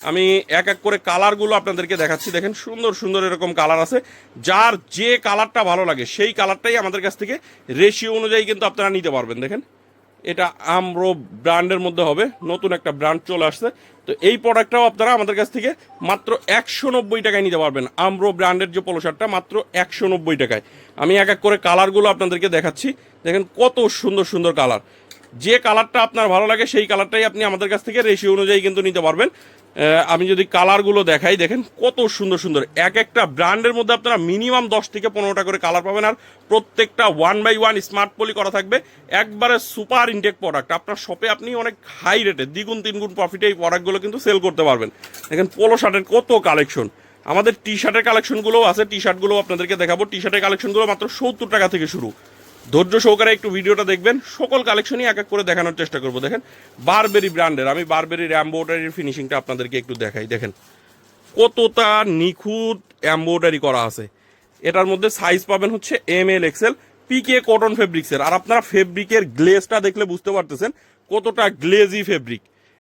আমি এক এক করে কালারগুলো আপনাদেরকে দেখাচ্ছি। দেখেন সুন্দর সুন্দর এরকম কালার আছে, যার যে কালারটা ভালো লাগে সেই কালারটাই আমাদের কাছ থেকে রেশিও অনুযায়ী কিন্তু আপনারা নিতে পারবেন। দেখেন এটা আমব্রো ব্র্যান্ডের মধ্যে হবে, নতুন একটা ব্র্যান্ড চলে আসছে। তো এই প্রোডাক্টটাও আপনারা আমাদের কাছ থেকে মাত্র 190 টাকায় নিতে পারবেন। আমব্রো ব্র্যান্ডের যে পোলো শার্টটা মাত্র 190 টাকায়। আমি এক এক করে কালারগুলো আপনাদেরকে দেখাচ্ছি। দেখেন কত সুন্দর সুন্দর কালার, যে কালারটা আপনার ভালো লাগে সেই কালারটাই আপনি আমাদের কাছ থেকে রেশিও অনুযায়ী কিন্তু নিতে পারবেন। আমি যদি কালারগুলো দেখাই, দেখেন কত সুন্দর সুন্দর, এক একটা ব্র্যান্ডের মধ্যে আপনারা মিনিমাম 10 থেকে 15টা করে কালার পাবেন। আর প্রত্যেকটা 1/1 স্মার্ট পলি করা থাকবে, একবারে সুপার ইনটেক প্রোডাক্ট। আপনার শপে আপনি অনেক হাই রেটে দ্বিগুণ তিনগুণ প্রফিটে এই প্রোডাক্টগুলো কিন্তু সেল করতে পারবেন। দেখেন পোলো শার্টের কত কালেকশন, আমাদের টি শার্টের কালেকশনগুলোও আছে, টি শার্টগুলো আপনাদেরকে দেখাবো। টি শার্টের কালেকশনগুলো মাত্র 70 টাকা থেকে শুরু। ধৈর্য সহকারে একটু ভিডিওটা দেখবেন, সকল কালেকশনই এক এক করে দেখানোর চেষ্টা করবো। দেখেন বারবেরি ব্র্যান্ডের, আমি বারবেরির এমব্রয়ডারির ফিনিশিংটা আপনাদেরকে একটু দেখাই। দেখেন কতটা নিখুঁত এমব্রয়ডারি করা আছে। এটার মধ্যে সাইজ পাবেন হচ্ছে ML XL, পিকে কটন ফেব্রিক্সের। আর আপনারা ফেব্রিকের গ্লেজটা দেখলে বুঝতে পারতেছেন কতটা গ্লেজি ফেব্রিক।